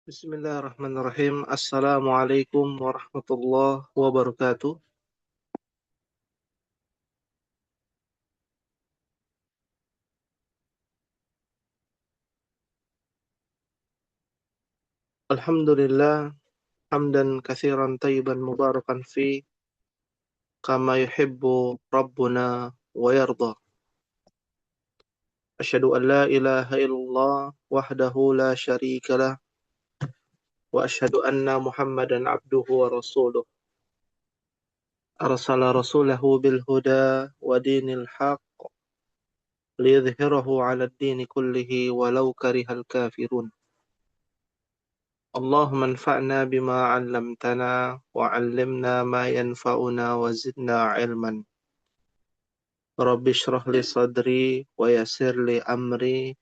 Bismillahirrahmanirrahim. Assalamualaikum warahmatullahi wabarakatuh. Alhamdulillah, hamdan katsiran tayyiban mubarakan fi kama yuhibbu rabbuna wa yarda. Asyhadu an la ilaha illallah wahdahu la syarika lah wa asyhadu anna Muhammadan abduhu wa rasuluh. Arsala rasulahu bil huda wa dinil haqq liyudhhirahu 'ala ad-dini kullihi walau karihal kafirun. اللهم انفعنا بما علمتنا وعلمنا ما ينفعنا وزدنا علما رب اشرح لي صدري ويسر لي أمري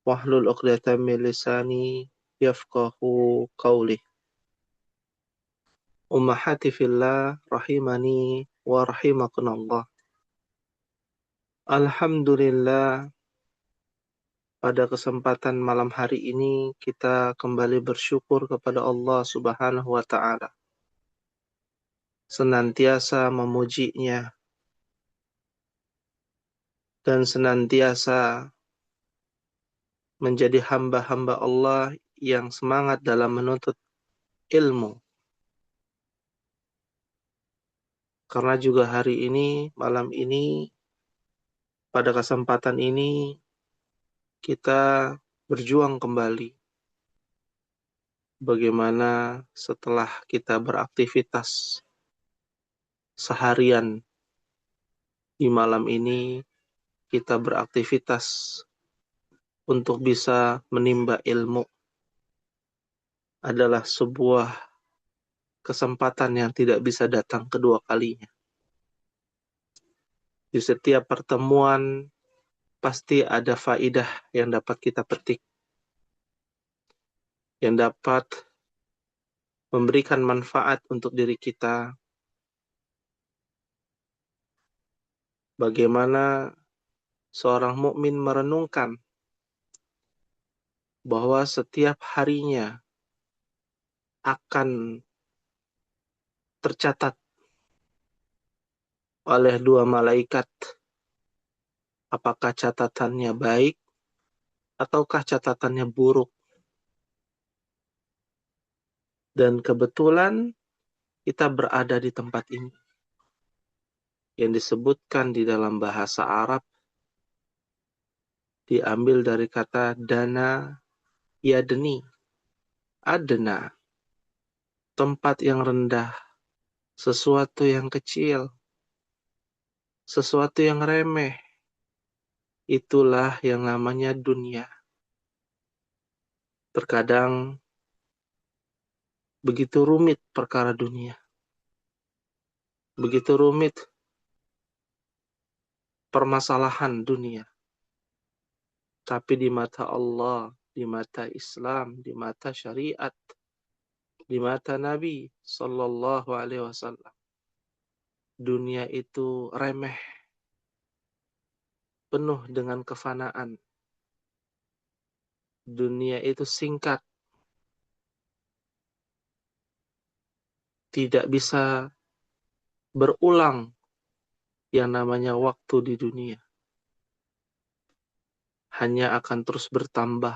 واحلل عقدة من لساني يفقه قولي أمهاتي في الله رحمني ورحمكم الله. Alhamdulillah, pada kesempatan malam hari ini kita kembali bersyukur kepada Allah Subhanahu wa taala, senantiasa memujinya dan senantiasa menjadi hamba-hamba Allah yang semangat dalam menuntut ilmu. Karena juga hari ini, malam ini, pada kesempatan ini, kita berjuang kembali. Bagaimana setelah kita beraktivitas seharian di malam ini, kita beraktivitas untuk bisa menimba ilmu adalah sebuah kesempatan yang tidak bisa datang kedua kalinya. Di setiap pertemuan pasti ada faidah yang dapat kita petik, yang dapat memberikan manfaat untuk diri kita. Bagaimana seorang mukmin merenungkan bahwa setiap harinya akan tercatat oleh dua malaikat, apakah catatannya baik ataukah catatannya buruk. Dan kebetulan kita berada di tempat ini yang disebutkan di dalam bahasa Arab diambil dari kata dana yadni, adna, tempat yang rendah, sesuatu yang kecil, sesuatu yang remeh. Itulah yang namanya dunia. Terkadang begitu rumit perkara dunia. Begitu rumit permasalahan dunia. Tapi di mata Allah, di mata Islam, di mata syariat, di mata Nabi Sallallahu Alaihi Wasallam, dunia itu remeh, penuh dengan kefanaan. Dunia itu singkat, tidak bisa berulang yang namanya waktu di dunia. Hanya akan terus bertambah.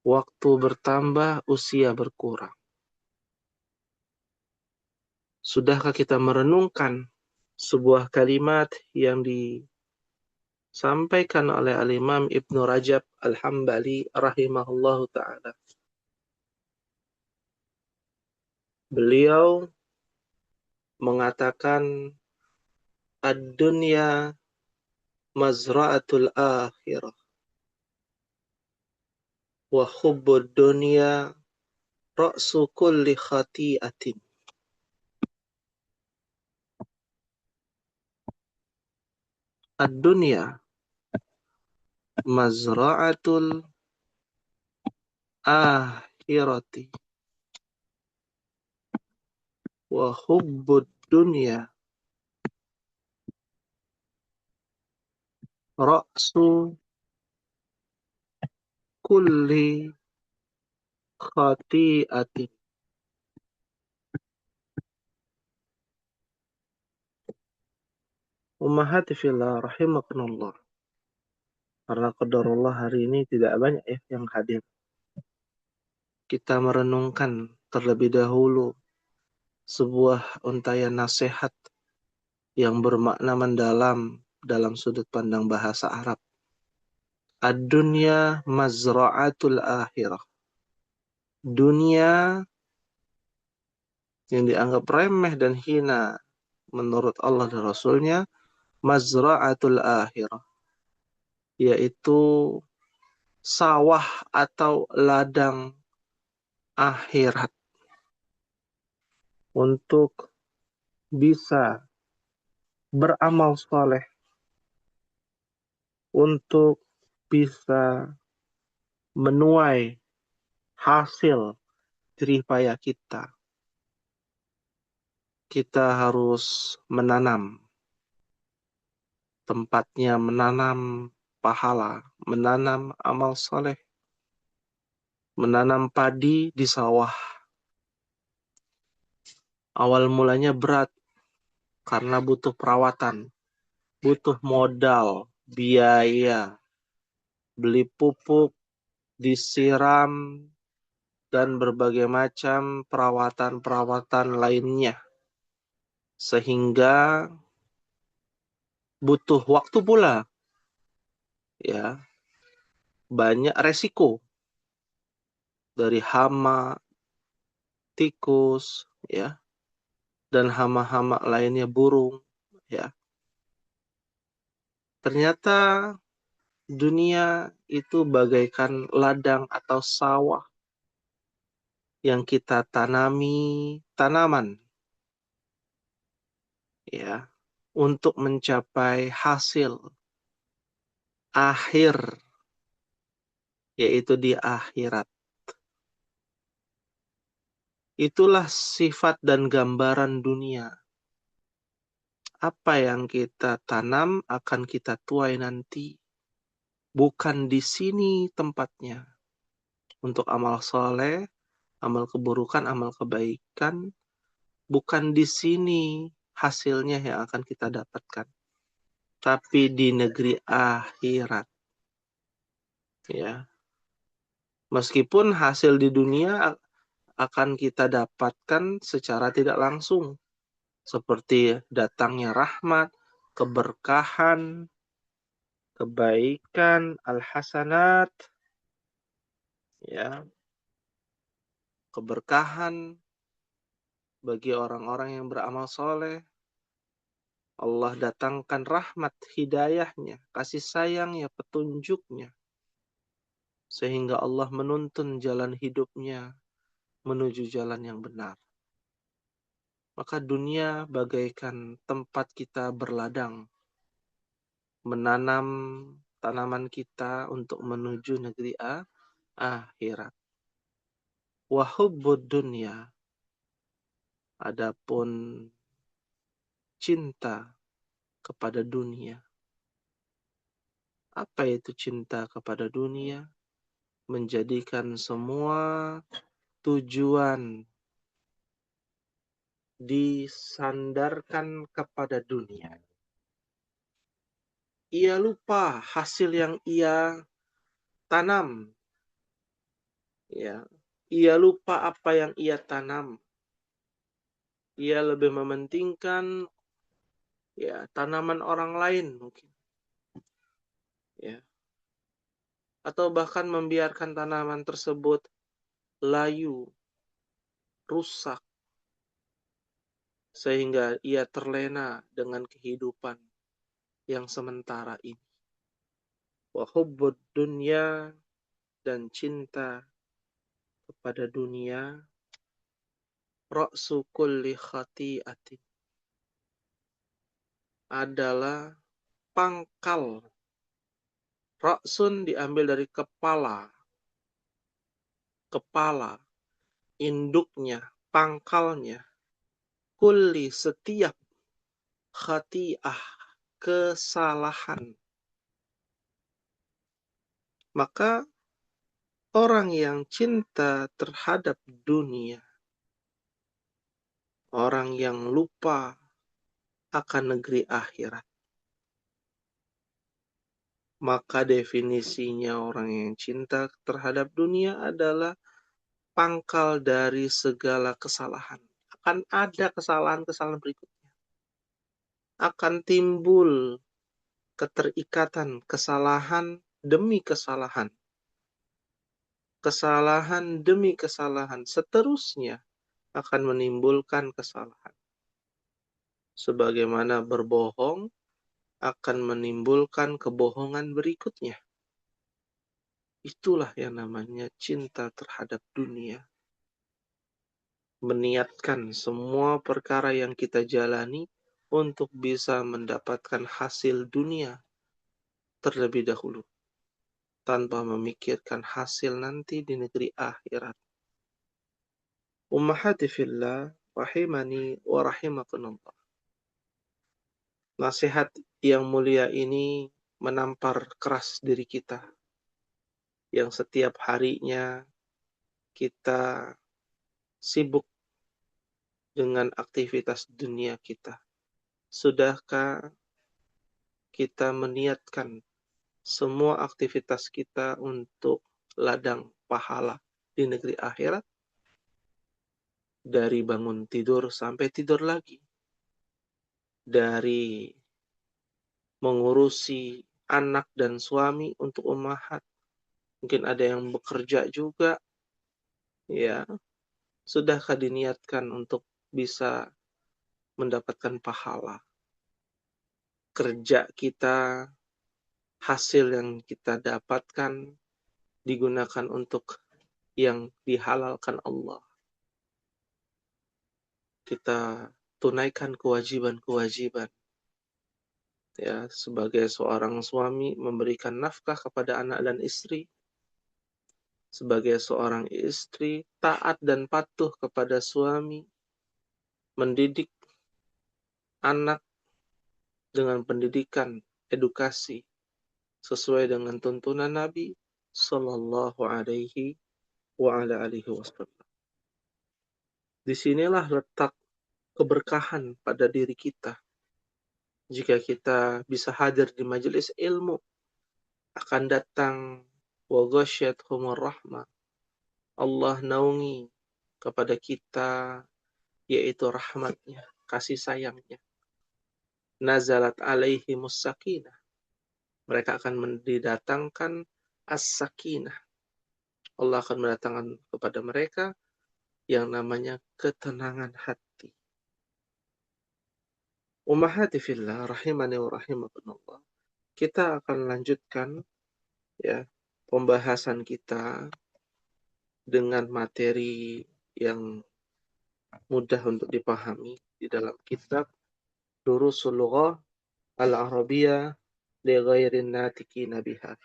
Waktu bertambah, usia berkurang. Sudahkah kita merenungkan sebuah kalimat yang disampaikan oleh Al-Imam Ibnu Rajab Al-Hambali rahimahullahu ta'ala. Beliau mengatakan ad-dunya mazra'atul akhirah wa hubbud dunya ra'su kulli khati'atin. Ad-dunya mazra'atul akhirati wa hubbud dunya ra'su kulli khati'atin. Ummahati fillah rahimakumullah. Karena qadarullah hari ini tidak banyak ya yang hadir. Kita merenungkan terlebih dahulu sebuah untayan nasihat yang bermakna mendalam dalam sudut pandang bahasa Arab. Ad-dunya mazra'atul akhirah. Dunia yang dianggap remeh dan hina menurut Allah dan Rasulnya, mazra'atul akhirah, yaitu sawah atau ladang akhirat. Untuk bisa beramal soleh, untuk bisa menuai hasil jerih payah kita, kita harus menanam. Tempatnya menanam pahala, menanam amal soleh, menanam padi di sawah. Awal mulanya berat karena butuh perawatan, butuh modal, biaya, beli pupuk, disiram, dan berbagai macam perawatan-perawatan lainnya. Sehingga butuh waktu pula, ya, banyak resiko dari hama, tikus, ya, dan hama-hama lainnya, burung, ya. Ternyata dunia itu bagaikan ladang atau sawah yang kita tanami tanaman, ya, untuk mencapai hasil akhir, yaitu di akhirat. Itulah sifat dan gambaran dunia. Apa yang kita tanam akan kita tuai nanti. Bukan di sini tempatnya. Untuk amal soleh, amal keburukan, amal kebaikan, bukan di sini hasilnya yang akan kita dapatkan. Tapi di negeri akhirat. Ya. Meskipun hasil di dunia akan kita dapatkan secara tidak langsung. Seperti datangnya rahmat, keberkahan, kebaikan, al-hasanat, ya, keberkahan bagi orang-orang yang beramal soleh. Allah datangkan rahmat, hidayahnya, kasih sayangnya, petunjuknya. Sehingga Allah menuntun jalan hidupnya menuju jalan yang benar. Maka dunia bagaikan tempat kita berladang, menanam tanaman kita untuk menuju negeri akhirat. Wa hubbud dunya, adapun cinta kepada dunia. Apa itu cinta kepada dunia? Menjadikan semua tujuan disandarkan kepada dunia. Ia lupa hasil yang ia tanam. Ya, ia lupa apa yang ia tanam. Ia lebih mementingkan ya tanaman orang lain mungkin. Ya. Atau bahkan membiarkan tanaman tersebut layu, rusak, sehingga ia terlena dengan kehidupan yang sementara ini. Wa hubbud dunya, dan cinta kepada dunia, ra'su kulli khati'atin, adalah pangkal. Ra'sun diambil dari kepala, induknya, pangkalnya. Kulli, setiap, khati'ah, kesalahan. Maka orang yang cinta terhadap dunia, orang yang lupa akan negeri akhirat, maka definisinya orang yang cinta terhadap dunia adalah pangkal dari segala kesalahan. Akan ada kesalahan-kesalahan berikutnya. Akan timbul keterikatan kesalahan demi kesalahan. Kesalahan demi kesalahan. Seterusnya akan menimbulkan kesalahan. Sebagaimana berbohong akan menimbulkan kebohongan berikutnya. Itulah yang namanya cinta terhadap dunia. Meniatkan semua perkara yang kita jalani untuk bisa mendapatkan hasil dunia terlebih dahulu, tanpa memikirkan hasil nanti di negeri akhirat. Ummahati fillah, rahimani wa rahimakumullah. Nasihat yang mulia ini menampar keras diri kita, yang setiap harinya kita sibuk dengan aktivitas dunia kita. Sudahkah kita meniatkan semua aktivitas kita untuk ladang pahala di negeri akhirat? Dari bangun tidur sampai tidur lagi. Dari mengurusi anak dan suami untuk ummahat. Mungkin ada yang bekerja juga. Ya, sudahkah diniatkan untuk bisa mendapatkan pahala? Kerja kita, hasil yang kita dapatkan digunakan untuk yang dihalalkan Allah. Kita tunaikan kewajiban-kewajiban. Ya, sebagai seorang suami memberikan nafkah kepada anak dan istri. Sebagai seorang istri taat dan patuh kepada suami. Mendidik anak dengan pendidikan, edukasi sesuai dengan tuntunan Nabi Sallallahu Alaihi wa ala alihi wasallam. Disinilah letak keberkahan pada diri kita. Jika kita bisa hadir di majelis ilmu, akan datang wa ghasyiathumur rahmah. Allah naungi kepada kita, yaitu rahmatnya, kasih sayangnya. Nazalat alaihimus sakinah. Mereka akan didatangkan as-sakinah. Allah akan mendatangkan kepada mereka yang namanya ketenangan hati. Ummahati fillah, rahimani wa rahimakumullah. Kita akan lanjutkan ya pembahasan kita dengan materi yang mudah untuk dipahami di dalam kitab Durusul Lughah Al-Arabiyyah li ghairin natiqina biha.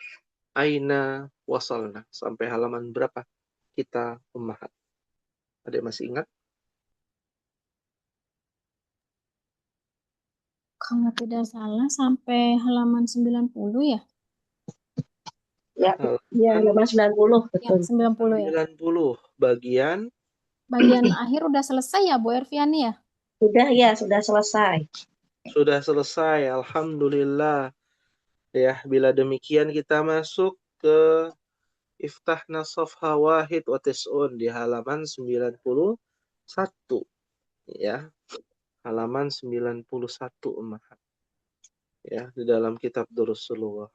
Aina wasalna, sampai halaman berapa kita ummahat? Ada yang masih ingat? Kalau tidak salah sampai halaman 90 ya? Ya, halaman 90, Ya, betul. 90 ya. 90 bagian akhir udah selesai ya, Bu Erviani ya? Sudah selesai. Sudah selesai, alhamdulillah. Ya, bila demikian kita masuk ke Iftahna Safha Wahid wa Tis'un di halaman 91. Ya, halaman 91 umat. Ya, di dalam kitab Durusul Lughah.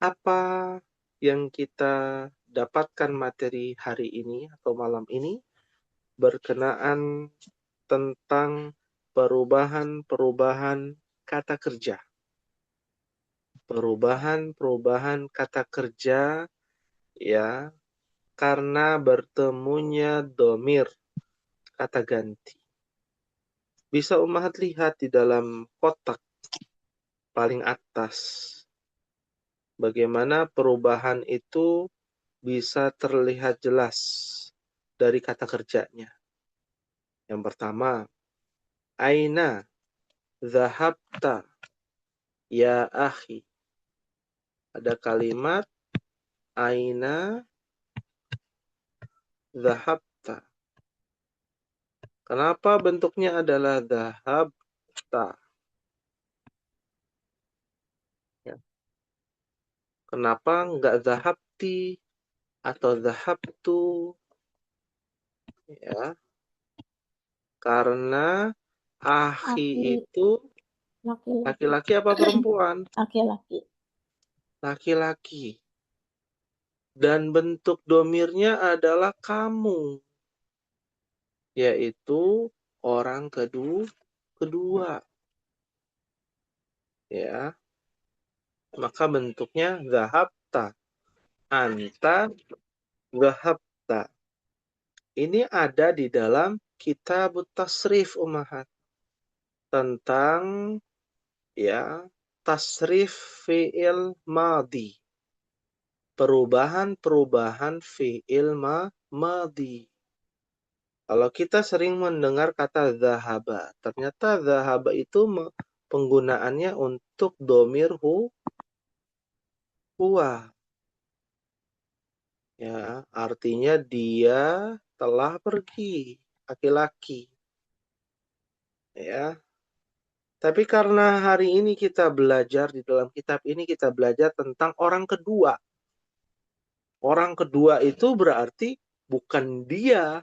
Apa yang kita dapatkan materi hari ini atau malam ini berkenaan tentang perubahan-perubahan kata kerja. Perubahan-perubahan kata kerja ya karena bertemunya domir kata ganti. Bisa ummahat lihat di dalam kotak paling atas bagaimana perubahan itu bisa terlihat jelas dari kata kerjanya. Yang pertama, aina dhahabta ya akhi. Ada kalimat aina Dhahabta. Kenapa bentuknya adalah dhahabta? Ya. Kenapa enggak dhahabti atau dhahabtu? Ya. Karena akhi Aki, itu laki-laki. laki-laki apa perempuan? Laki-laki. Laki-laki. Dan bentuk domirnya adalah kamu. Yaitu orang kedua. Ya. Maka bentuknya dhahabta. Anta dhahabta. Ini ada di dalam kitab tasrif ummahat. Tentang ya tasrif fi'il madhi. Perubahan-perubahan fi'il madhi. Kalau kita sering mendengar kata dhahaba, ternyata dhahaba itu penggunaannya untuk domir huwa. Ya, artinya dia telah pergi, laki-laki. Ya. Tapi karena hari ini kita belajar di dalam kitab ini kita belajar tentang orang kedua. Orang kedua itu berarti bukan dia.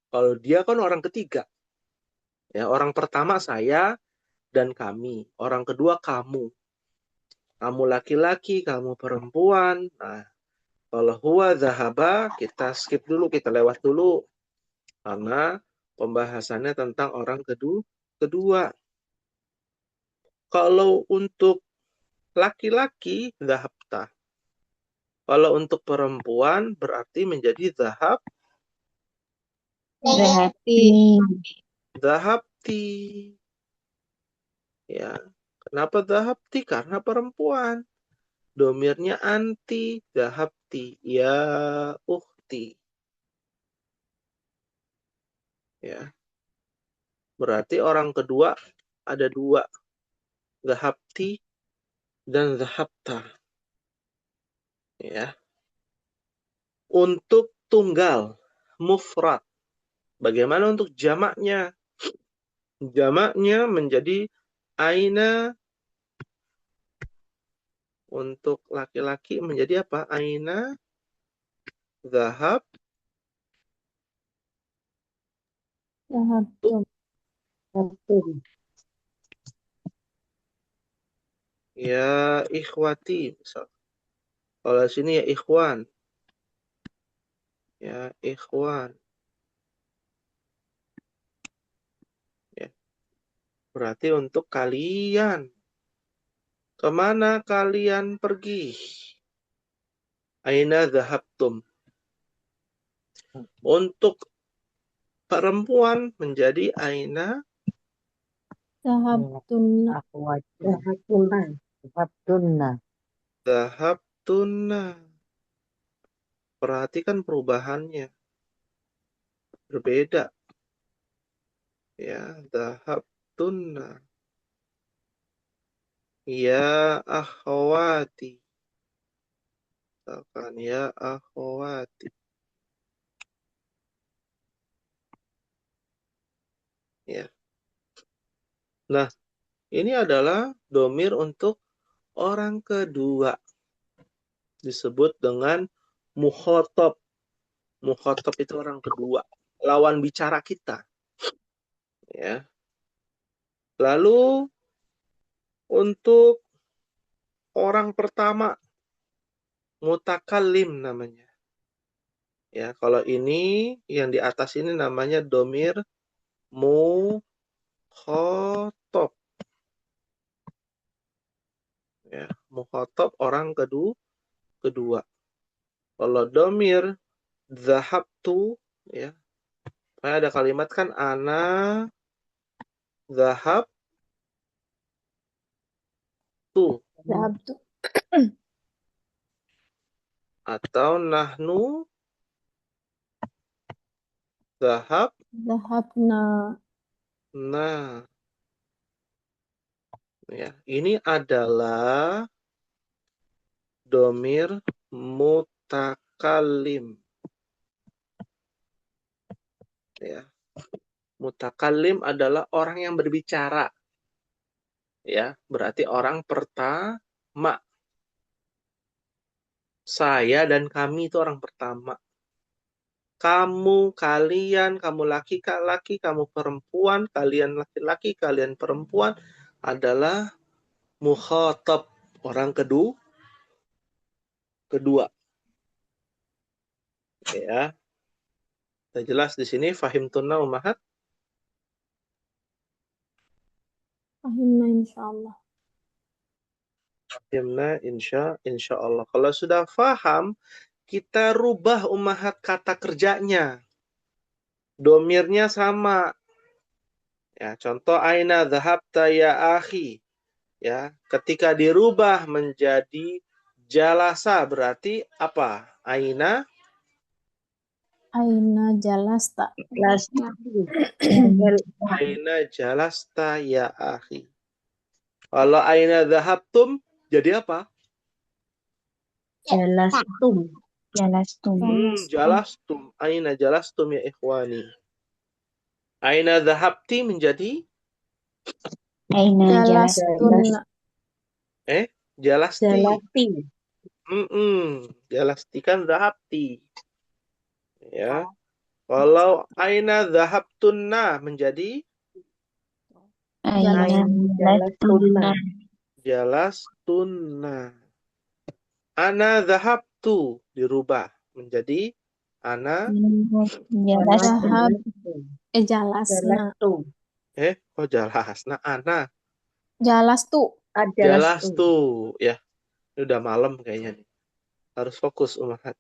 Kalau dia kan orang ketiga. Ya, orang pertama saya dan kami. Orang kedua kamu. Kamu laki-laki, kamu perempuan. Nah, kalau huwa dhahaba, kita skip dulu, kita lewat dulu. Karena pembahasannya tentang orang kedua. Kalau untuk laki-laki, dhahabta. Kalau untuk perempuan, berarti menjadi dhahabti. Ya. Kenapa dhahabti? Karena perempuan. Domirnya anti, dhahabti. Ya ukhti. Ya. Berarti orang kedua ada dua. Dhahabti dan dhahabta. Ya. Untuk tunggal, mufrad. Bagaimana untuk jamaknya? Jamaknya menjadi aina. Untuk laki-laki menjadi apa? Aina, dhahab, Dhahabtum. ya ikhwati. Misal. Kalau sini ya ikhwan. Ya ikhwan. Ya. Berarti untuk kalian. Kemana kalian pergi? Aina dhahabtum. Untuk perempuan menjadi aina Dhahabtunna. dhahabtunna. Perhatikan perubahannya. Berbeda. Ya, dhahabtunna. Ya akhwati. Misalkan ya akhwati. Ya. Nah, ini adalah domir untuk orang kedua. Disebut dengan mukhotob. Mukhotob itu orang kedua. Lawan bicara kita. Ya. Lalu untuk orang pertama. Mutakallim namanya. Ya, kalau ini yang di atas ini namanya domir mukhotob. Ya, mukhotob orang kedua. Kalau domir zahabtu, ya, ada kalimat kan ana zahab tu Dhahabtu. atau nahnu zahab. Dhahabna. Nah, ya, ini adalah domir mutakallim. Ya. Mutakallim adalah orang yang berbicara. Ya, berarti orang pertama. Saya dan kami itu orang pertama. Kamu, kalian, kamu laki-laki, kamu perempuan, kalian laki-laki, kalian perempuan adalah mukhatab, orang kedua. Ya, sudah jelas di sini fahimtunna ummahat. Fahimna insyaallah. Fahimna insya Allah. Kalau sudah faham, kita rubah ummahat kata kerjanya. Domirnya sama. Ya, contoh aina dhahabta ya akhi. Ya, ketika dirubah menjadi jalasa berarti apa? Aina Aina jalasta. Kelas jalasta ya akhi. Kalau aina dhahabtum jadi apa? jalastum. Jalastum. Jalastum. Aina jalastum ya ikhwani. Aina dhahabti menjadi Aina Jalastunna. jalasti. Jalati. Jalasti kan dhahabti. Ya. Kalau aina dhahabtunna menjadi Aina Jalastunna. jalastunna. Ana dhahabtu dirubah menjadi ana Zahab. Jalasna. Jalastum. kok jalasna ana Jalastu. jalastu ya. Ini udah malam kayaknya nih. Harus fokus umahat.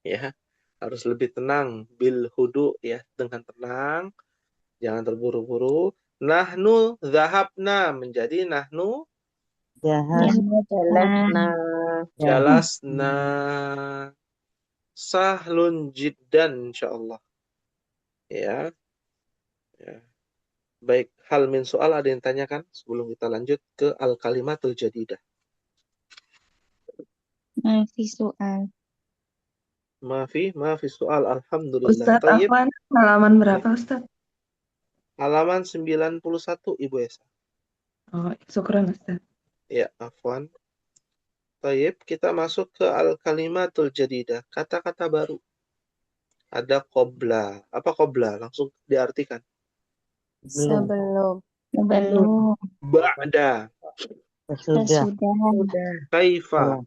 Ya. Harus lebih tenang bil hudu ya, dengan tenang. Jangan terburu-buru. Nahnu dhahabna menjadi nahnu Jalasna. jalasna. Sahlun jiddan insyaallah. Ya. Ya. Baik, hal min soal ada yang tanyakan sebelum kita lanjut ke al-kalimatul jadidah. Mafi soal. Maafi soal. Alhamdulillah. Ustadz Tayyib. Afwan, halaman berapa Ustadz? Halaman 91 Ibu Esa. Oh, syukran Ustadz. Ya, afwan. Tayyib, kita masuk ke al-kalimatul jadidah. Kata-kata baru. Ada qobla. Apa qobla? Langsung diartikan. Sebelum. Belum. Ba'da. Sudah. Kaifa.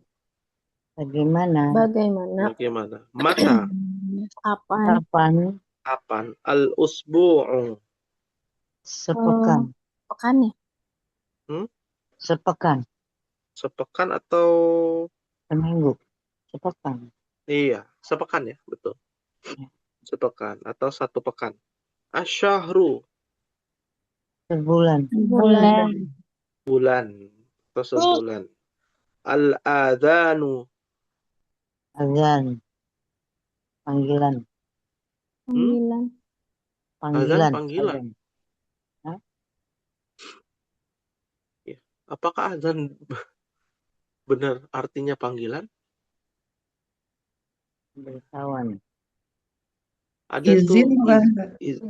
Bagaimana? Bagaimana? Mata. Kapan? Kapan? Al-usbu'u. Sepekan. Pekan ya? Sepekan. Sepekan atau Seminggu. Sepekan. iya, sepekan ya, betul. Sepekan atau satu pekan. Asyahru. Sebulan. Bulan atau sebulan. Al-adhanu. Azan. Panggilan. Azan panggilan. Ya. Apakah azan benar artinya panggilan? Berkawan. Ada Izin tuh bukan?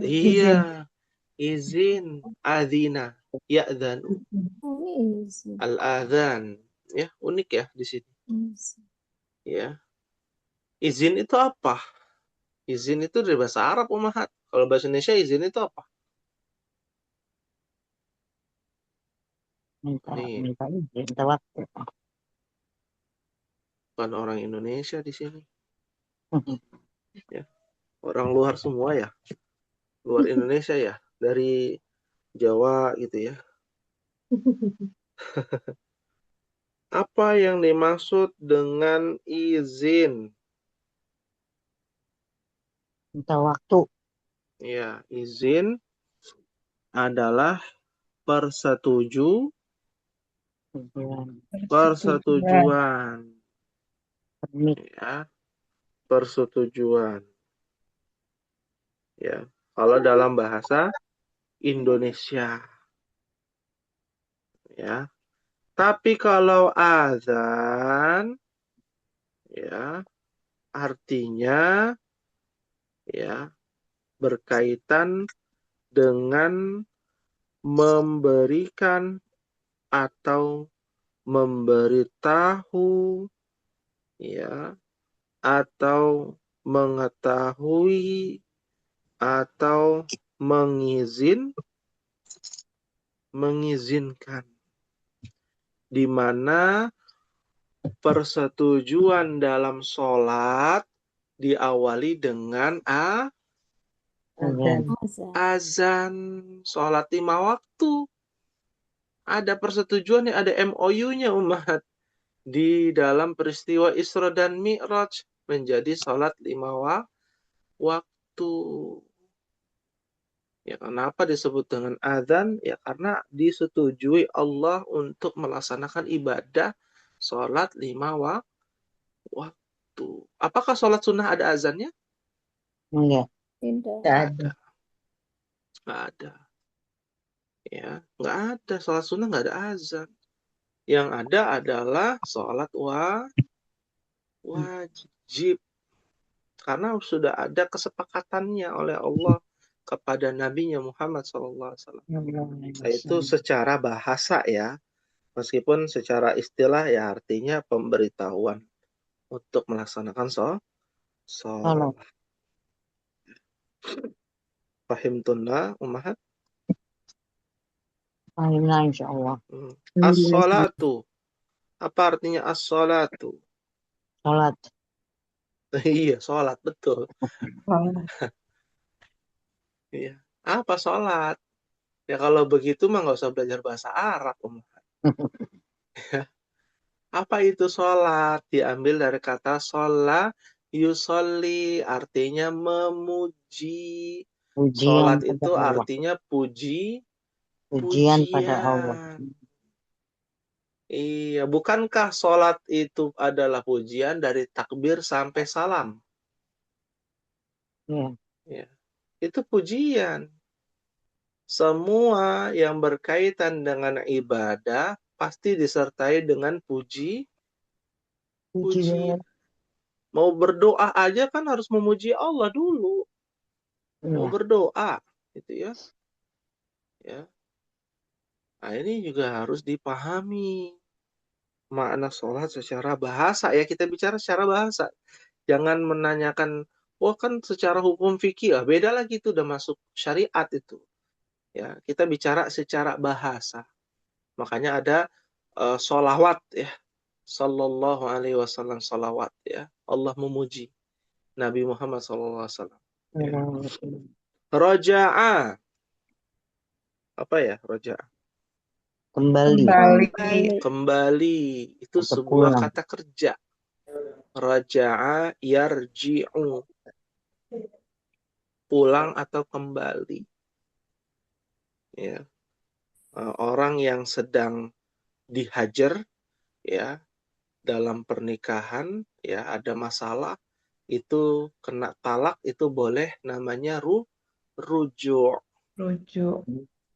iya. Izin. Adzina. Ya'dzanu. Al-adhan. Ya, unik ya di sini. Ya. Izin itu apa? Izin itu dari bahasa Arab, Umahat. Kalau bahasa Indonesia izin itu apa? Minta waktu. Bukan orang Indonesia di sini. Ya. Orang luar semua ya. Luar Indonesia ya. Dari Jawa gitu ya. Apa yang dimaksud dengan izin? Minta waktu. Ya, izin adalah persetujuan. Ya, persetujuan. Ya, kalau dalam bahasa Indonesia. Ya. Tapi kalau azan ya artinya ya berkaitan dengan memberikan atau memberitahu, ya, atau mengetahui atau mengizinkan, di mana persetujuan dalam sholat diawali dengan Azan. Azan. azan. Sholat 5 waktu. Ada persetujuan, ada MOU-nya umat. Di dalam peristiwa Isra dan Mi'raj menjadi sholat 5 waktu. Ya, kenapa disebut dengan azan? Ya, karena disetujui Allah untuk melaksanakan ibadah sholat 5 waktu. Apakah sholat sunnah ada azannya? Enggak. Tidak. Tidak Nggak ada. ada. Nggak ada. Ya, nggak ada. Sholat sunnah nggak ada azan. Yang ada adalah sholat wajib. Karena sudah ada kesepakatannya oleh Allah kepada Nabi-Nya Muhammad SAW. Itu secara bahasa ya. Meskipun secara istilah ya artinya pemberitahuan untuk melaksanakan sholat. Fahimtunna ummahat? Fahimna insyaallah. As-sholatu. Apa artinya as-sholatu? Salat. Iya, sholat, betul. Sholat. Iya. Apa sholat? Ya kalau begitu mah nggak usah belajar bahasa Arab, ummahat. Apa itu sholat? Diambil dari kata sholat, yusolli, artinya memuji. Ujian Sholat pada itu Allah. artinya Ujian pada Allah. pujian. Iya, bukankah sholat itu adalah pujian dari takbir sampai salam? Iya. Ya, itu pujian. Semua yang berkaitan dengan ibadah pasti disertai dengan puji. Mau berdoa aja kan harus memuji Allah dulu. Mau Iya. berdoa, gitu ya. Ya. Nah, ini juga harus dipahami makna sholat secara bahasa ya. Kita bicara secara bahasa. Jangan menanyakan, wah kan secara hukum fikih, beda lagi itu udah masuk syariat itu. Ya, kita bicara secara bahasa. Makanya ada sholawat ya. Sallallahu alaihi wasallam salawat ya. Allah memuji Nabi Muhammad sallallahu alaihi wasallam. Ya. Roja'a. Apa ya roja'a? Kembali. Kembali. Itu Atau sebuah pulang. kata kerja. Raja'a yarji'u. Pulang atau kembali. Ya. Orang yang sedang dihajar ya dalam pernikahan ya ada masalah itu kena talak itu boleh namanya rujuk.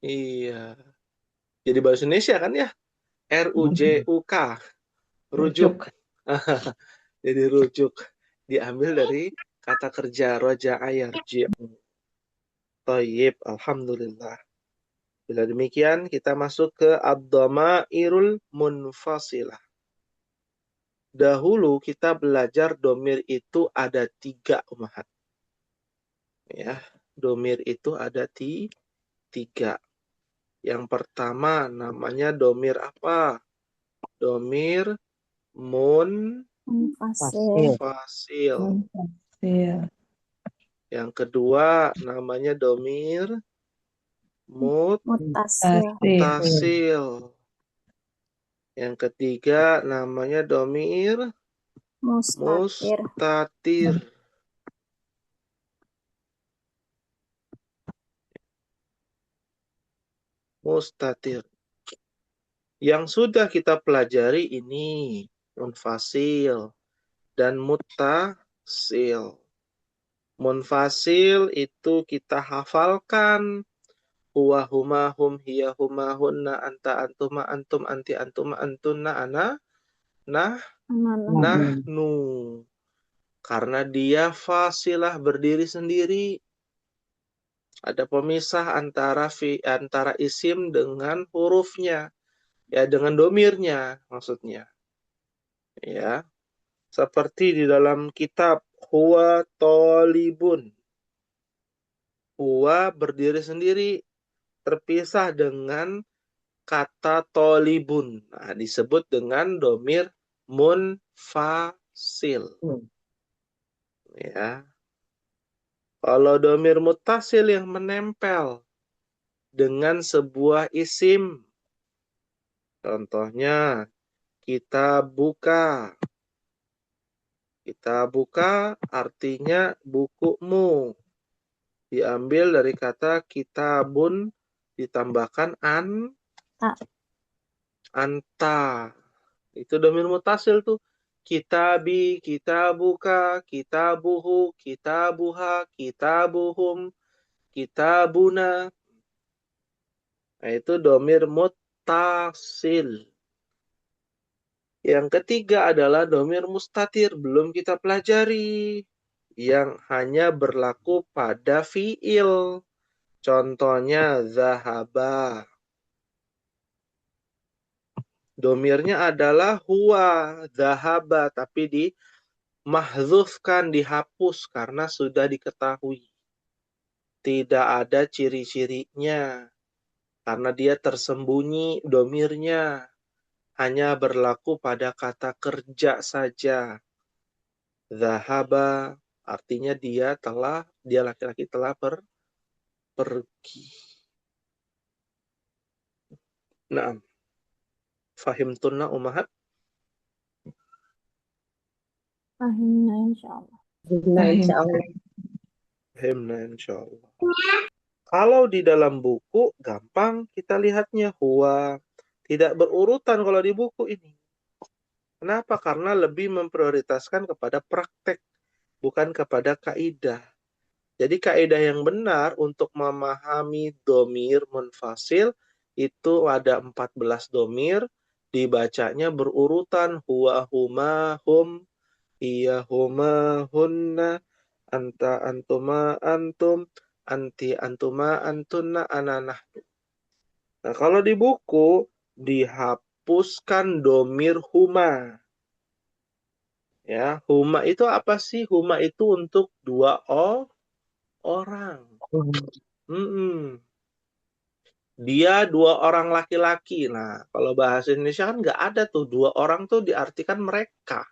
Iya. Jadi bahasa Indonesia kan ya? RUJUK. Rujuk. Jadi rujuk. Diambil dari kata kerja roja'a yarji'u. Thayyib, alhamdulillah. Bila demikian kita masuk ke ad-dhamairul munfasilah. Dahulu kita belajar domir itu ada 3 ummahat. Ya, domir itu ada 3. Yang pertama namanya domir apa? Domir Munfasil. munfasil. Yang kedua namanya domir Mutasil. mutasil. Yang ketiga namanya domir Mustatir. mustatir. Mustatir. Yang sudah kita pelajari ini munfasil dan mutasil. Munfasil itu kita hafalkan. Huwa huma hum hiya huma hunna anta antuma antum anti antuma antunna ana nahnu. Karena dia fasilah berdiri sendiri. Ada pemisah antara isim dengan hurufnya, ya dengan domirnya maksudnya. Ya, seperti di dalam kitab huwa tolibun. Huwa berdiri sendiri, terpisah dengan kata tolibun. Nah, disebut dengan domir munfasil. Ya. Kalau domir mutasil yang menempel dengan sebuah isim, contohnya kita buka. Kita buka artinya bukumu. Diambil dari kata kitabun ditambahkan anta. Itu domir mutasil tuh. Kitabi, kitabuka, kitabuhu, kitabuha, kitabuhum, kitabuna. Nah, itu domir mutasil. Yang ketiga adalah domir mustatir. Belum kita pelajari. Yang hanya berlaku pada fiil. Contohnya zahaba. Domirnya adalah huwa, zahaba, tapi dimahzufkan, dihapus karena sudah diketahui. Tidak ada ciri-cirinya karena dia tersembunyi domirnya. Hanya berlaku pada kata kerja saja. Zahaba artinya dia laki-laki telah pergi. Nah, fahimtunna ummahat? Fahimna insyaallah. Nah, insya Allah. Fahimna insyaallah. Kalau di dalam buku gampang kita lihatnya huwa, tidak berurutan kalau di buku ini. Kenapa? Karena lebih memprioritaskan kepada praktek, bukan kepada kaidah. Jadi kaidah yang benar untuk memahami domir munfasil itu ada 14 domir, dibacanya berurutan huwa, huma, hum, iya, huma, hunna, anta, antuma, antum, anti, antuma, antunna, ananah. Nah, kalau di buku dihapuskan domir huma. Ya, huma itu apa sih? Huma itu untuk dua orang. Dia dua orang laki-laki. Nah, kalau bahasa Indonesia kan nggak ada tuh. Dua orang tuh diartikan mereka.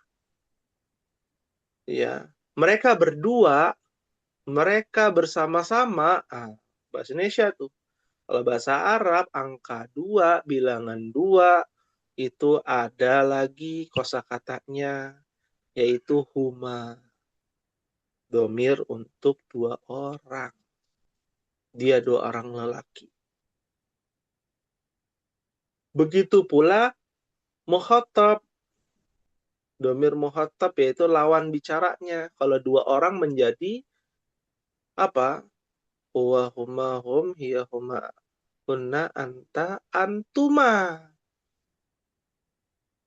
Ya, mereka berdua, mereka bersama-sama. Bahasa Indonesia tuh. Kalau bahasa Arab, angka 2, bilangan 2, itu ada lagi kosakatanya, yaitu huma. Domir untuk dua orang. Dia dua orang lelaki. Begitu pula mukhatab. Domir mukhatab yaitu lawan bicaranya. Kalau dua orang menjadi apa? Huwa, huma, hum, hiya, huma, hunna, anta, antuma.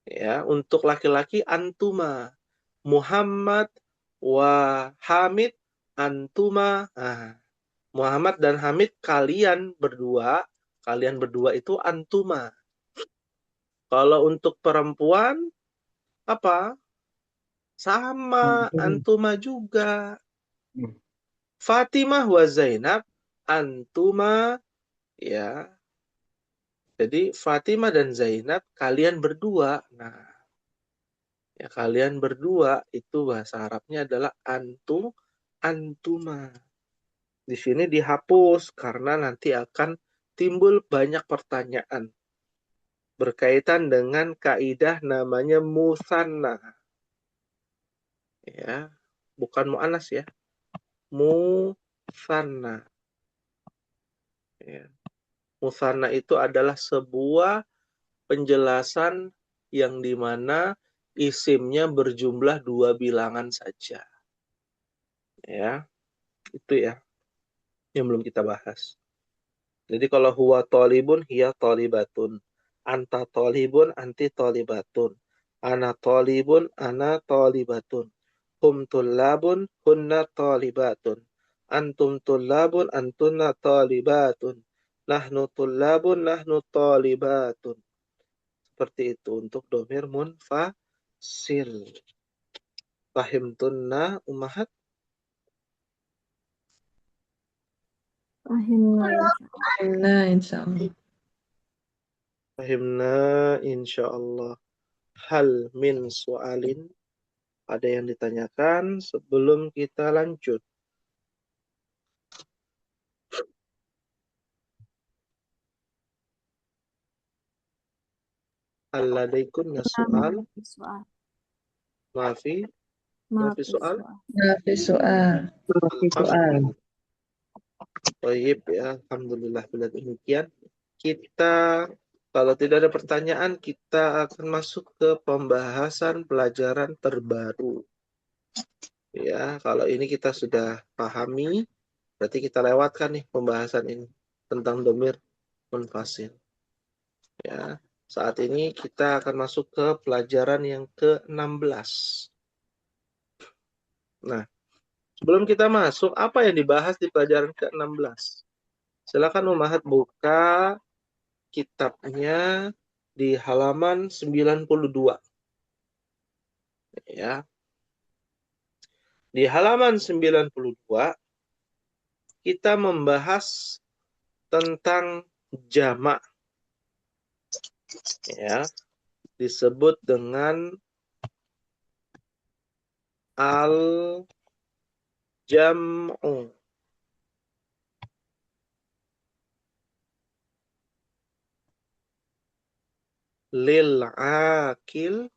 Ya, untuk laki-laki antuma. Muhammad wa Hamid antuma. Nah, Muhammad dan Hamid kalian berdua itu antuma. Kalau untuk perempuan apa? Sama antuma juga. Fatimah wa Zainab antuma, ya. Jadi Fatimah dan Zainab kalian berdua. Nah, ya kalian berdua itu bahasa Arabnya adalah antuma. Di sini dihapus karena nanti akan timbul banyak pertanyaan berkaitan dengan kaidah namanya musanna. Ya, bukan mu'annas ya. Musanna. Ya. Musanna itu adalah sebuah penjelasan yang dimana isimnya berjumlah 2 bilangan saja. Ya, itu ya yang belum kita bahas. Jadi kalau huwa tolibun, hiya tolibatun. Anta tolibun, anti tolibatun. Ana tolibun, ana tolibatun. Hum tullabun, hunna tolibatun. Antum tullabun, antunna talibatun. Nahnu tullabun, nahnu talibatun. Seperti itu untuk domir munfasil. Fahimtunna ummahat? Fahimna insyaallah. Nah, insya Allah. Fahimna insyaallah. Hal min su'alin. Ada yang ditanyakan sebelum kita lanjut? Alladaikunna su'al. Maafi soal. Maafi. Maafi Maafi soal. soal. Mafi soal. Masih soal. Baik ya, alhamdulillah bila demikian. Kita kalau tidak ada pertanyaan, kita akan masuk ke pembahasan pelajaran terbaru. Ya, kalau ini kita sudah pahami, berarti kita lewatkan nih pembahasan ini tentang domir munfasil. Ya, saat ini kita akan masuk ke pelajaran yang ke-16. Nah, sebelum kita masuk, apa yang dibahas di pelajaran ke-16? Silakan Ummahat buka kitabnya di halaman 92. Ya. Di halaman 92 kita membahas tentang jamak. Ya. Disebut dengan al-jam'u. Lil akil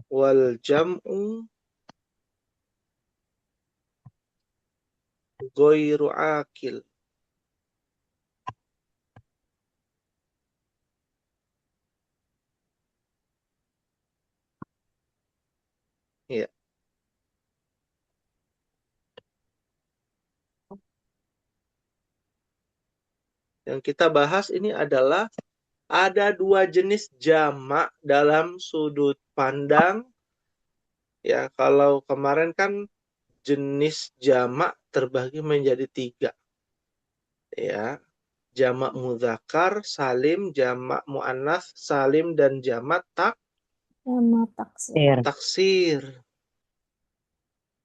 wal jam'u ghairu akil. Ya. Yang kita bahas ini adalah ada dua jenis jamak dalam sudut pandang. Ya, kalau kemarin kan jenis jamak terbagi menjadi 3. Ya, jamak mudzakkar, salim, jamak muannats, salim, dan jamak Sama taksir. taksir.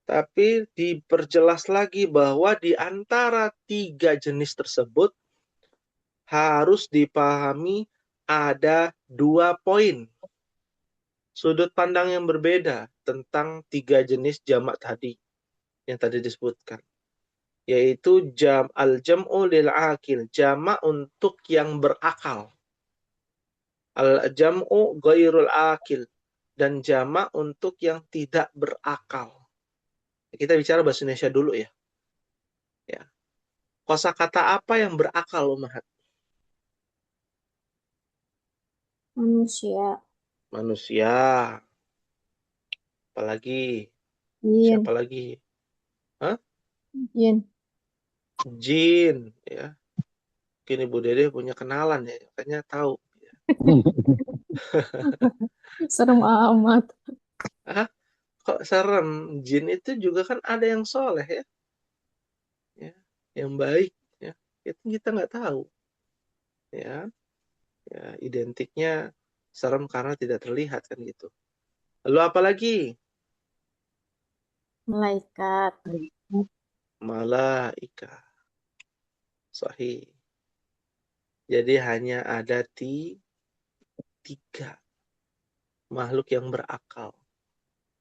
Tapi diperjelas lagi bahwa di antara 3 jenis tersebut harus dipahami ada 2 poin. Sudut pandang yang berbeda tentang 3 jenis jamak tadi yang tadi disebutkan. Yaitu al-jam'u lil akil, jamak untuk yang berakal. Al-jam'u ghairul akil, dan jamak untuk yang tidak berakal. Kita bicara bahasa Indonesia dulu ya. Ya. Kosakata apa yang berakal, Ummahat? Manusia. Manusia. Apalagi? Jin. Siapa lagi? Hah? Jin. Jin, ya. Mungkin Ibu Dede punya kenalan ya, makanya tahu. Serem amat. Ah, kok serem? Jin itu juga kan ada yang soleh ya, ya, yang baik ya. Itu kita nggak tahu, ya. Ya, identiknya serem karena tidak terlihat kan gitu. Lalu apa lagi? Malaikat. Malaika. Sahih. Jadi hanya ada 3 makhluk yang berakal.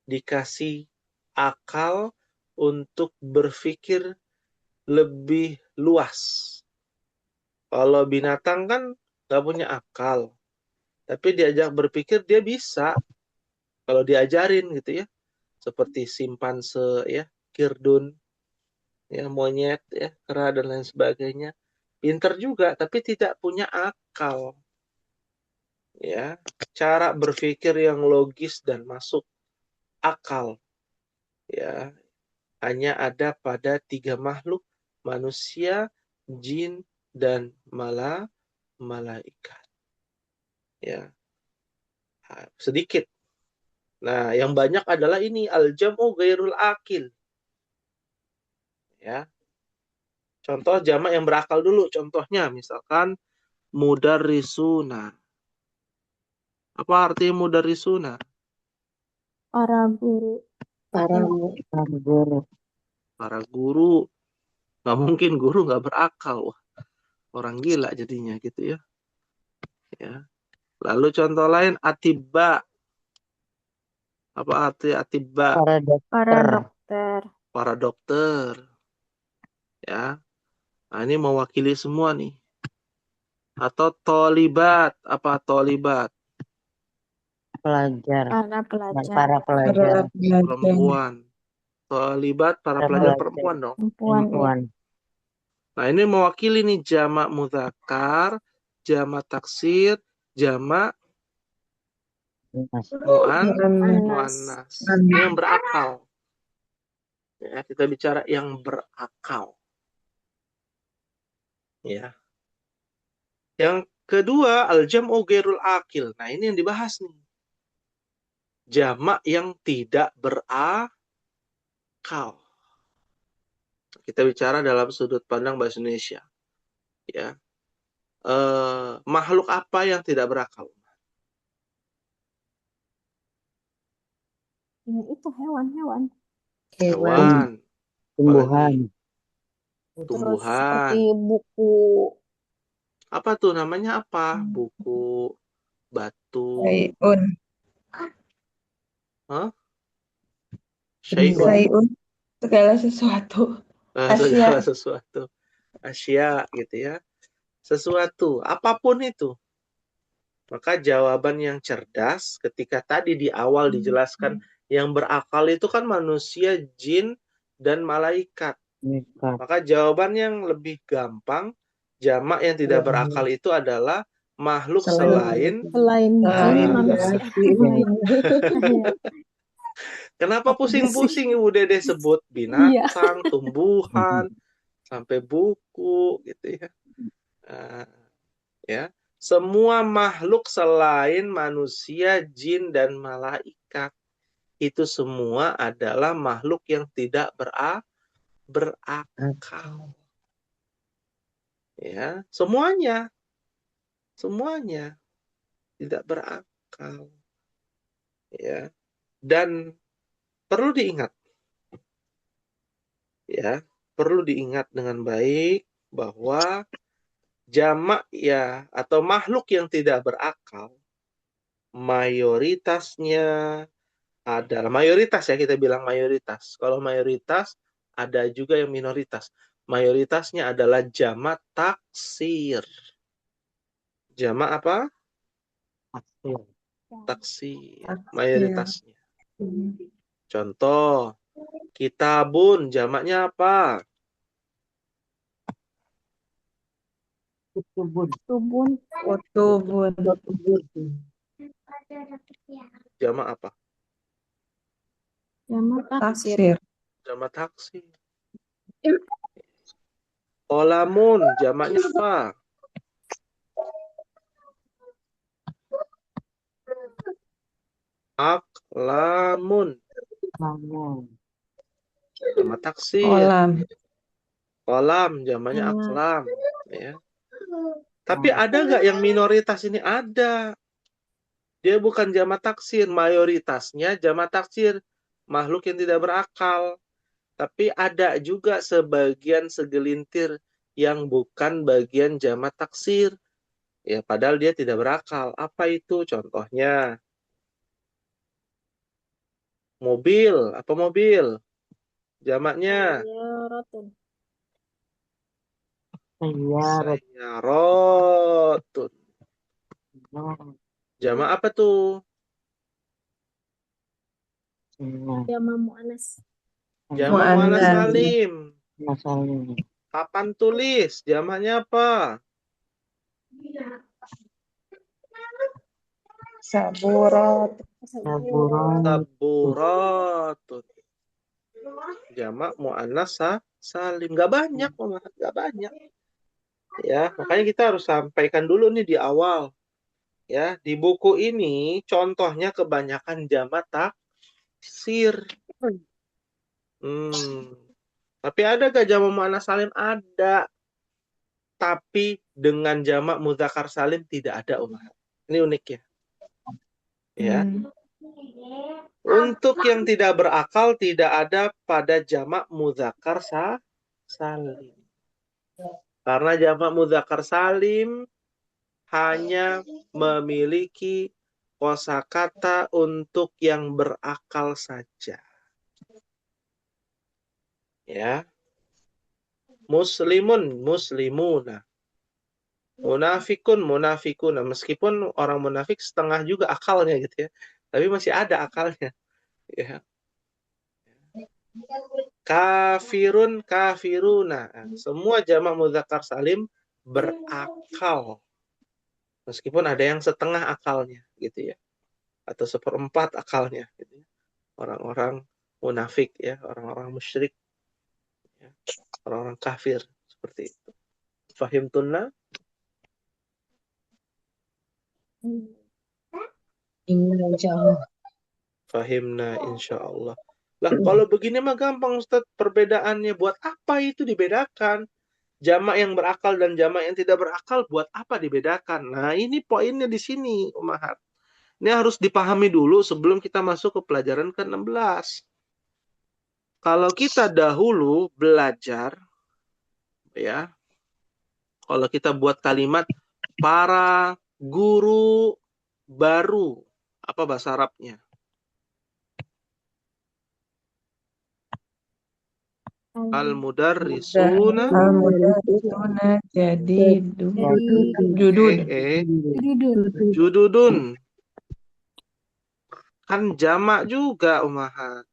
Dikasih akal untuk berpikir lebih luas. Kalau binatang kan nggak punya akal. Tapi diajak berpikir dia bisa. Kalau diajarin gitu ya. Seperti simpanse ya, kirdun, ya, monyet, ya, kera, dan lain sebagainya. Pinter juga, tapi tidak punya akal. Ya, cara berpikir yang logis dan masuk akal. Ya, hanya ada pada 3 makhluk, manusia, jin, dan malaikat. Ya, sedikit Nah, yang banyak adalah ini al-jam'u ghairul akil. Ya. Contoh jamak yang berakal dulu. Contohnya misalkan mudarrisuna. Apa artinya mudarrisuna? Para guru. Para Guru. Para guru. Nggak mungkin guru nggak berakal. Wah, orang gila jadinya gitu ya. Ya. Lalu contoh lain atibba. Apa arti atibba? Para Para dokter. dokter. Para dokter. Ya. Nah, ini mewakili semua nih. Atau tolibat. Apa tolibat? Pelajar. Para pelajar. Para Para pelajar. pelajar. Perempuan. Tolibat para Para pelajar pelajar perempuan dong. Perempuan. Ya. perempuan. Nah, ini mewakili nih jamak mudzakkar, jamak taksir, jamak Mas. muannas. Ini yang berakal. Ya, kita bicara yang berakal. Ya. Yang kedua, al-jam'u ghairul akil. Nah, ini yang dibahas nih. Jamak yang tidak berakal. Kita bicara dalam sudut pandang bahasa Indonesia. Ya. Makhluk apa yang tidak berakal? Ya, itu hewan-hewan. Hewan. Tumbuhan. Terus Tumbuhan. seperti buku. Apa tuh namanya apa? Buku, batu, Sayun. syai'un, Sayun. Segala sesuatu. segala Asya. sesuatu. Asya gitu ya. Sesuatu, apapun itu. Maka jawaban yang cerdas ketika tadi di awal dijelaskan yang berakal itu kan manusia, jin, dan malaikat. Maka jawaban yang lebih gampang, jamak yang tidak berakal itu adalah makhluk selain Selain jin, Ah. manusia. Lain. Kenapa Apa pusing-pusing Ibu Dede sebut binatang, tumbuhan, sampai buku gitu ya. Ya. Semua makhluk selain manusia, jin, dan malaikat itu semua adalah makhluk yang tidak berakal. Ya, semuanya tidak berakal. Ya. Dan perlu diingat ya, perlu diingat dengan baik bahwa jamak ya atau makhluk yang tidak berakal mayoritasnya adalah mayoritas ya, kita bilang mayoritas. Kalau mayoritas ada juga yang minoritas. Mayoritasnya adalah jamak taksir. Jamak apa? Taksir. Mayoritasnya. Contoh, kitabun jamaknya apa? Tubun. Kutubun. Jamak apa? Jamak taksir. Taksir. Jamak taksir. Qalamun jamaknya apa? Aqlamun. Jamak taksir. Kolam. Qalam jamaknya aqlam. Ya. Tapi ada nggak yang minoritas ini? Ada. Dia bukan jamak taksir. Mayoritasnya jamak taksir. Makhluk yang tidak berakal. Tapi ada juga sebagian segelintir yang bukan bagian jamak taksir. Ya, padahal dia tidak berakal. Apa itu? Contohnya mobil. Apa mobil? Jamaknya Sayyaratun. sayyaratun. Jamak apa tuh? Jamak muannas. Jamak muannas salim. Salim. Papan tulis. Jamaknya apa? Saburat. Saburatun. Jamak muannas salim. Gak banyak, gak banyak. Ya, makanya kita harus sampaikan dulu nih di awal. Ya, di buku ini contohnya kebanyakan jamak taksir. Tapi ada gak jamak muannats salim? Ada. Tapi dengan jamak mudzakkar salim tidak ada, Umar. Ini unik ya. Ya. Untuk yang tidak berakal tidak ada pada jamak mudzakkar salim. Karena jamak mudzakkar salim hanya memiliki kosakata untuk yang berakal saja. Ya. Muslimun, muslimuna. Munafikun, munafikuna. Meskipun orang munafik setengah juga akalnya gitu ya. Tapi masih ada akalnya. Ya. Kafirun, kafiruna. Semua jamak mudzakkar salim berakal. Meskipun ada yang setengah akalnya gitu ya. Atau seperempat akalnya gitu ya. Orang-orang munafik ya, orang-orang musyrik ya. Orang-orang kafir seperti itu. Fahim tunna? Insyaallah. Fahimna insyaallah. Lah kalau begini mah gampang Ustaz, perbedaannya buat apa itu dibedakan? Jamak yang berakal dan jamak yang tidak berakal buat apa dibedakan? Nah, ini poinnya di sini, Umahat. Ini harus dipahami dulu sebelum kita masuk ke pelajaran ke-16. Kalau kita dahulu belajar ya, kalau kita buat kalimat para guru baru, apa bahasa Arabnya? Al-mudarrisuna Al-mudarrisuna jadi judud. jududun. Kan jamak juga, Umahat.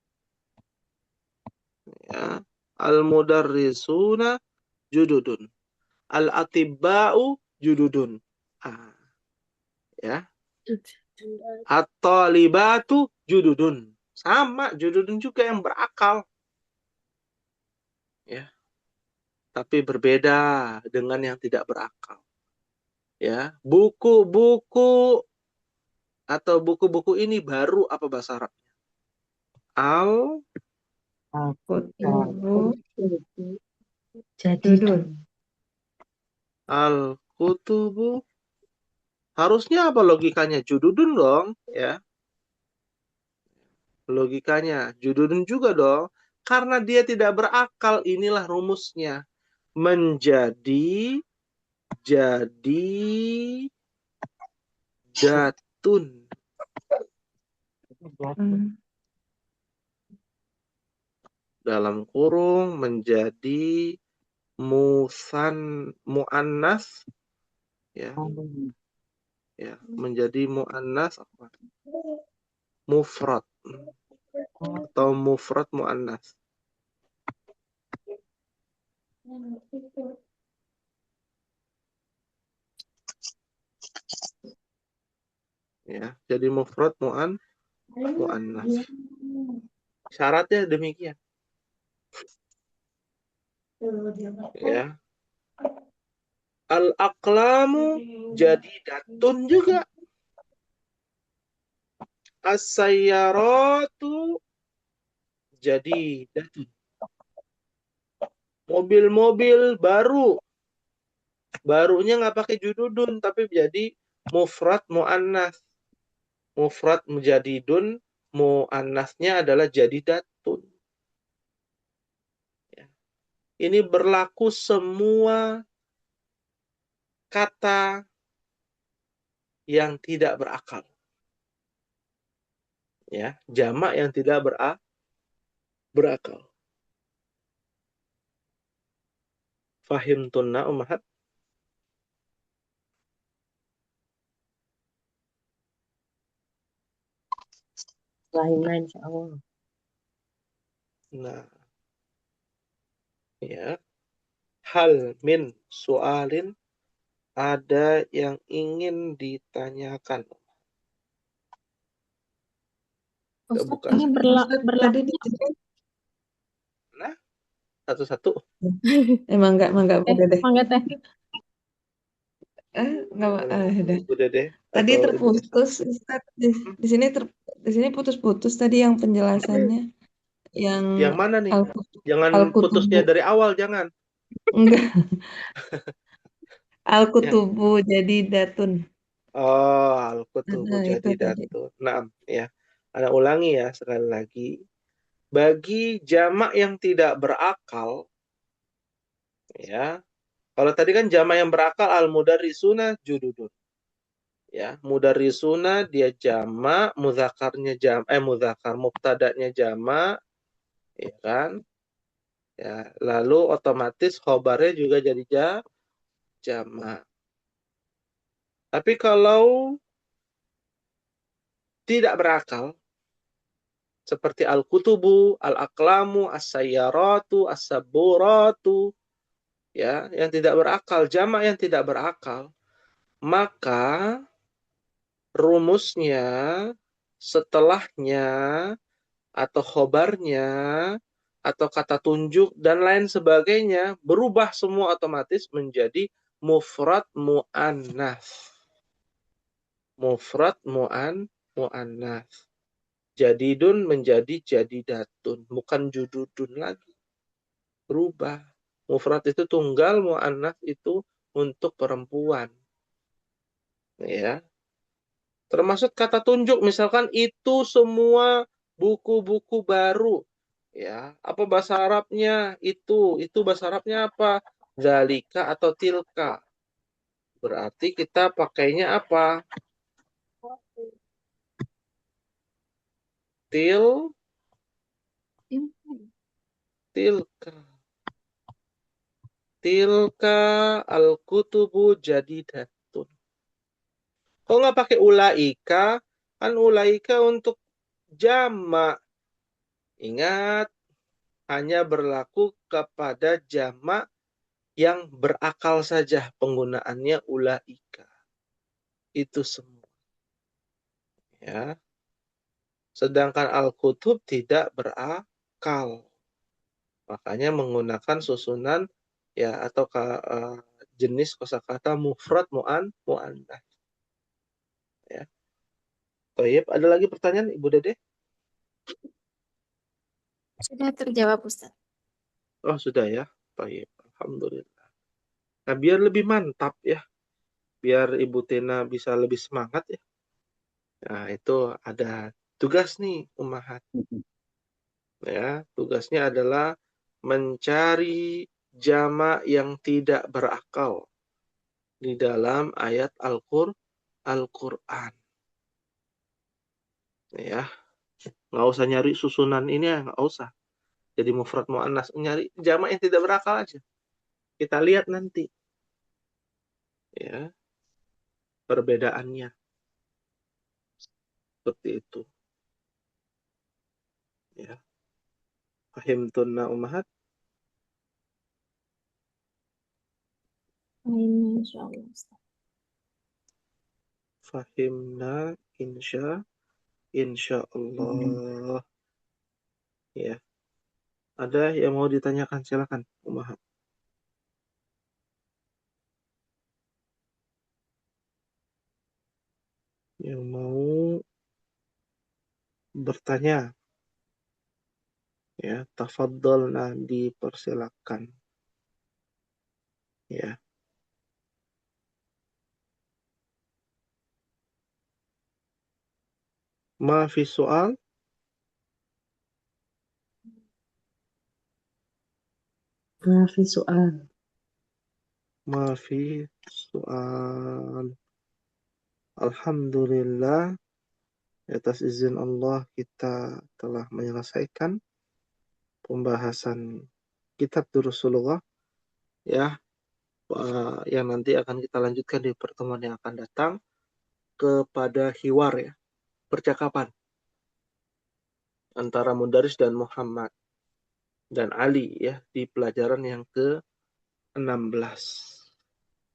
Ya. Al-mudarrisuna jududun. Al-atibba'u jududun. Ya. At-talibatu jududun. Sama, jududun juga yang berakal. Ya. Tapi berbeda dengan yang tidak berakal. Ya, buku-buku atau buku-buku ini baru apa bahasa Arabnya? Kutubu jadidun. Al-kutubu. Harusnya apa logikanya? Jududun dong, ya. Logikanya jududun juga dong. Karena dia tidak berakal, inilah rumusnya. Menjadi datun. Dalam kurung menjadi muannas ya. Ya, menjadi muannas apa? Mufrad atau mufrad muannas. Ya, jadi mufrad muannas. Syaratnya demikian. Ya. Al-aqlamu jadi datun juga. As-sayyaratu jadi datun. Mobil-mobil baru. Barunya nggak pakai jududun, tapi jadi mufrad muannas. Mufrad menjadi dun, muannasnya adalah jadi datun. Ya. Ini berlaku semua kata yang tidak berakal. Ya, jamak yang tidak berakal. Fahim tunna Ummahat? Fahimna insyaallah. Nah, ya. Hal min soalin, ada yang ingin ditanyakan. Ustaz, ini berlaku. Nah, satu-satu. Emang enggak boleh deh. Mangga teh. Nggak, udah. Bu Dede Tadi atau Ibu Esa? terputus, Ustaz. Di sini di sini putus-putus tadi yang penjelasannya, yang Yang mana nih? Jangan Al-Kutubu. putusnya dari awal, jangan. Enggak, Ya. Al-Kutubu jadi datun. Oh, Al-Kutubu Itu jadi tadi. datun. Nah, ya. Ana ulangi ya sekali lagi. Bagi jamak yang tidak berakal, ya. Kalau tadi kan jamak yang berakal al-mudarrisuna jududun. Ya, mudarrisuna dia jamak, mudzakarnya mudzakar, mubtada'nya jamak, ya kan? Ya, lalu otomatis khobarnya juga jadi jamak. Tapi kalau tidak berakal, seperti al-kutubu, al-aqlamu, as-sayyaratu, as-sabburatu, ya, yang tidak berakal, jamak yang tidak berakal, maka rumusnya, setelahnya, atau khobarnya, atau kata tunjuk, dan lain sebagainya, berubah semua otomatis menjadi mufrad mu'annats. Mufrad mu'annats. Jadidun menjadi jadidatun, bukan jududun lagi. Berubah. Mufrad itu tunggal, mu'annats itu untuk perempuan. Ya. Termasuk kata tunjuk, misalkan itu semua buku-buku baru. Ya, apa bahasa Arabnya? Itu bahasa Arabnya apa? Zalika atau tilka. Berarti kita pakainya apa? Tilka. Tilka al-kutubu jadidatun. Kok nggak pakai ulaika? Kan ulaika untuk jamak. Ingat, hanya berlaku kepada jamak yang berakal saja penggunaannya ulaika. Itu semua. Ya. Sedangkan al-kutub tidak berakal. Makanya menggunakan susunan ya atau jenis kosakata mufrad mu'annats. Ya. Baik, ada lagi pertanyaan Ibu Dede? Sudah terjawab, Ustaz. Oh, sudah ya. Baik, alhamdulillah. Nah, biar lebih mantap ya. Biar Ibu Tina bisa lebih semangat ya. Nah, itu ada tugas nih Ummahat. Ya, tugasnya adalah mencari jamak yang tidak berakal di dalam ayat Al-Qur'an. Ya, nggak usah nyari susunan ini ya, nggak usah. Jadi mufrad mu'annas, nyari jamak yang tidak berakal aja. Kita lihat nanti. Ya, perbedaannya. Seperti itu. Ya. Fahimtunna Ummahat? Amin, insyaallah, Ustaz. Fahimna insya Allah. Ya. Ada yang mau ditanyakan? Silakan, Ummahat. Yang mau bertanya, ya, tafadhalna, dipersilakan. Ya. Ma fi soal? Ma fi soal. Ma fi soal. Alhamdulillah, atas izin Allah kita telah menyelesaikan pembahasan kitab Durusulullah ya, yang nanti akan kita lanjutkan di pertemuan yang akan datang kepada hiwar ya, percakapan antara Mudaris dan Muhammad dan Ali ya di pelajaran yang ke-16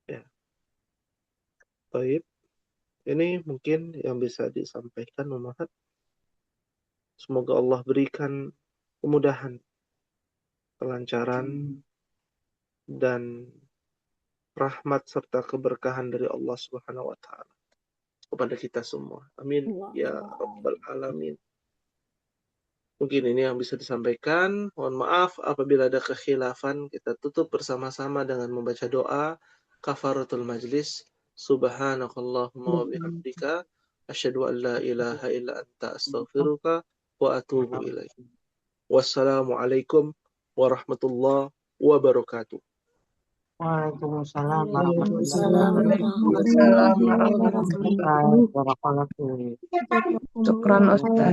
ya. Baik, ini mungkin yang bisa disampaikan Muhammad. Semoga Allah berikan kemudahan, kelancaran, dan rahmat serta keberkahan dari Allah Subhanahu wa taala kepada kita semua. Amin ya rabbal alamin. Mungkin ini yang bisa disampaikan. Mohon maaf apabila ada kekhilafan. Kita tutup bersama-sama dengan membaca doa kafaratul majlis. Subhanakallahumma wa bihamdika asyhadu an la ilaha illa anta astaghfiruka wa atubu ilaik. Wassalamualaikum warahmatullahi wabarakatuh. Waalaikumsalam Waalaikumsalam warahmatullahi Waalaikumsalam warahmatullahi warahmatullahi wabarakatuh. wabarakatuh. Syukran Ustaz.